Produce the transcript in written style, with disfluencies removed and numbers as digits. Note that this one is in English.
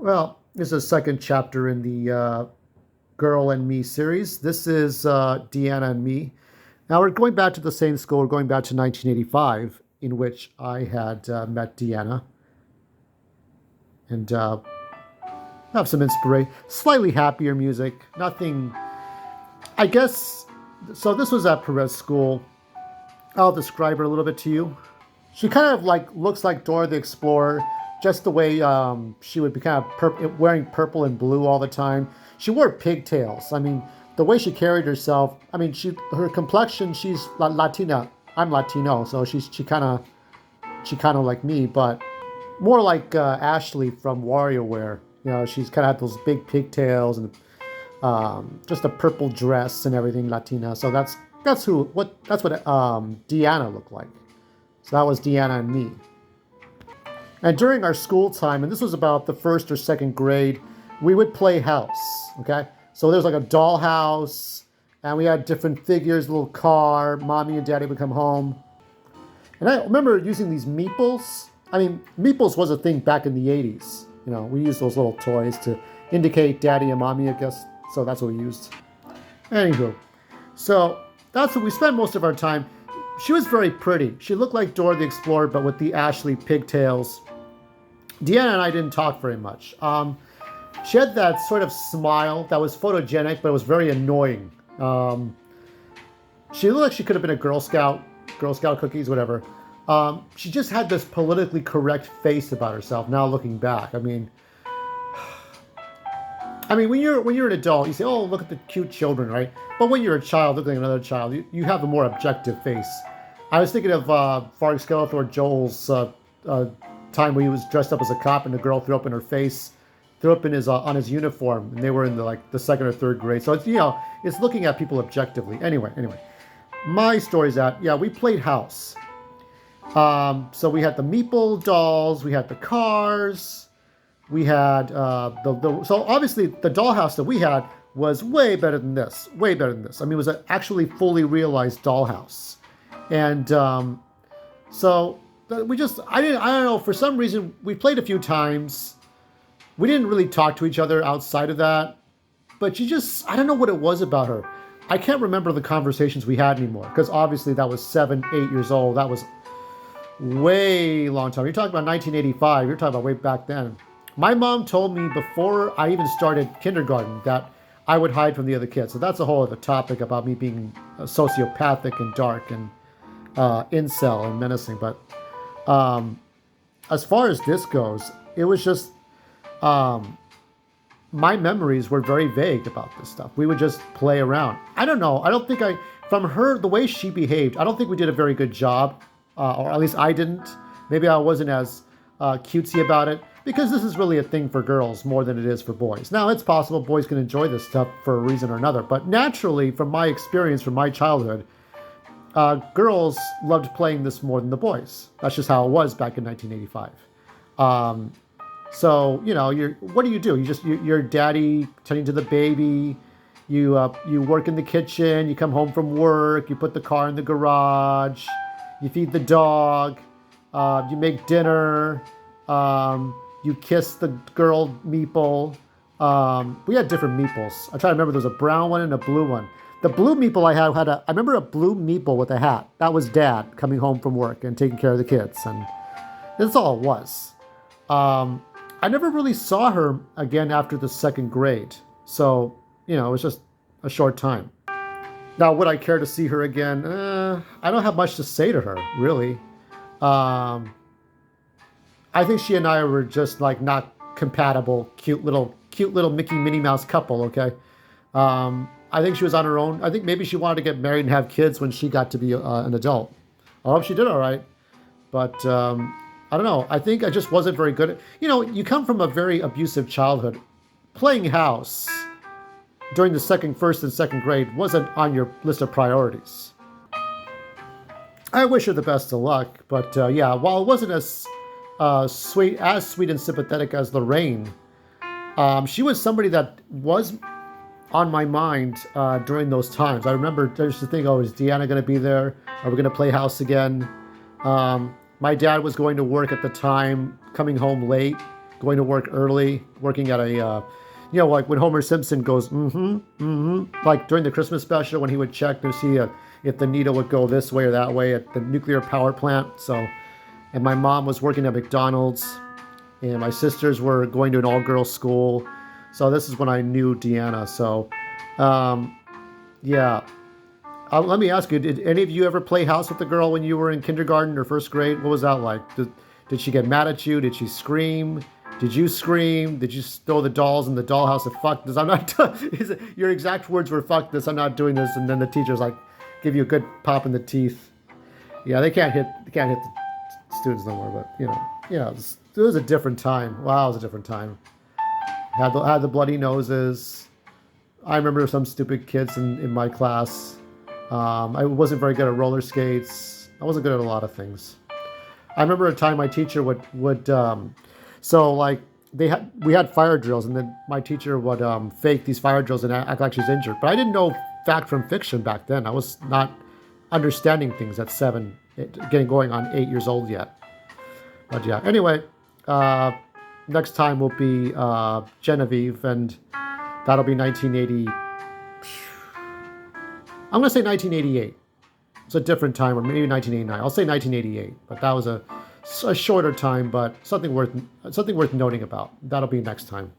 Well, this is a second chapter in the Girl and Me series. This is Deanna and Me. Now we're going back to the same school. We're going back to 1985, in which I had met Deanna and have some inspiration. Slightly happier music. Nothing, I guess. So this was at Perez School. I'll describe her a little bit to you. She kind of like looks like Dora the Explorer, just the way she would be kind of wearing purple and blue all the time. She wore pigtails. I mean, the way she carried herself. I mean, her complexion. She's Latina. I'm Latino, so she kind of like me, but more like Ashley from WarioWare. You know, she's kind of had those big pigtails and just a purple dress and everything, Latina. So that's what Deanna looked like. So that was Deanna and Me. And during our school time, and this was about the first or second grade, we would play house. Okay, so there's like a dollhouse, and we had different figures, a little car. Mommy and Daddy would come home, and I remember using these meeples. I mean, meeples was a thing back in the '80s. You know, we used those little toys to indicate Daddy and Mommy, I guess. So that's what we used. Anywho, so that's what we spent most of our time. She was very pretty. She looked like Dora the Explorer, but with the Ashley pigtails. Deanna and I didn't talk very much. She had that sort of smile that was photogenic, but it was very annoying. She looked like she could have been a Girl Scout cookies, whatever. She just had this politically correct face about herself. Now looking back, I mean, when you're an adult, you say, "Oh, look at the cute children," right? But when you're a child, looking at another child, you have a more objective face. I was thinking of Farg Skeletor Joel's time where he was dressed up as a cop, and the girl threw up in her face, threw up in his on his uniform, and they were in the second or third grade. So it's it's looking at people objectively. Anyway, my story's that we played house. So we had the Meeple dolls, we had the cars. We had so obviously the dollhouse that we had was way better than this. Way better than this. I mean, it was an actually fully realized dollhouse, and so we just I don't know, for some reason we played a few times. We didn't really talk to each other outside of that, but I don't know what it was about her. I can't remember the conversations we had anymore because obviously that was 7, 8 years old. That was way long time. You're talking about 1985. You're talking about way back then. My mom told me before I even started kindergarten that I would hide from the other kids. So that's a whole other topic about me being sociopathic and dark and incel and menacing. But as far as this goes, it was just my memories were very vague about this stuff. We would just play around. I don't know. I don't think from her, the way she behaved, I don't think we did a very good job, or at least I didn't. Maybe I wasn't as cutesy about it, because this is really a thing for girls more than it is for boys. Now, it's possible boys can enjoy this stuff for a reason or another, but naturally, from my experience, from my childhood, girls loved playing this more than the boys. That's just how it was back in 1985. So, what do? You're daddy tending to the baby. You work in the kitchen. You come home from work. You put the car in the garage. You feed the dog. You make dinner. You kiss the girl meeple. We had different meeples. I'm trying to remember. There's a brown one and a blue one. The blue meeple I remember a blue meeple with a hat. That was Dad coming home from work and taking care of the kids, and that's all it was. I never really saw her again after the second grade, so it was just a short time. Now, would I care to see her again? I don't have much to say to her, really. I think she and I were just like not compatible, cute little Minnie Mouse couple. Okay, I think she was on her own. I think maybe she wanted to get married and have kids when she got to be an adult. I hope she did all right, but I don't know. I think I just wasn't very good at. You come from a very abusive childhood. Playing house during the first and second grade wasn't on your list of priorities. I wish her the best of luck, but while it wasn't as sweet and sympathetic as Lorraine, she was somebody that was on my mind during those times. I remember I used to think, oh, is Deanna going to be there? Are we going to play house again? My dad was going to work at the time, coming home late, going to work early, working at a, like when Homer Simpson goes, like during the Christmas special when he would check to see if the needle would go this way or that way at the nuclear power plant. So, and my mom was working at McDonald's, and my sisters were going to an all-girls school. So this is when I knew Deanna. So, um, yeah. Let me ask you, did any of you ever play house with the girl when you were in kindergarten or first grade? What was that like? Did she get mad at you? Did she scream? Did you scream? Did you throw the dolls in the dollhouse and fuck this? I'm not, your exact words were fuck this, I'm not doing this. And then the teacher's like, give you a good pop in the teeth. Yeah, they can't hit the students no more, but yeah, it was a different time. Wow, it was a different time. Had the bloody noses. I remember some stupid kids in my class. I wasn't very good at roller skates. I wasn't good at a lot of things. I remember a time my teacher would so like we had fire drills, and then my teacher would fake these fire drills and act like she's injured. But I didn't know fact from fiction back then. I was not understanding things at 7, getting going on 8 years old yet. But yeah, anyway, next time will be Genevieve, and that'll be 1980. I'm going to say 1988. It's a different time, or maybe 1989. I'll say 1988, but that was a shorter time, but something worth noting about. That'll be next time.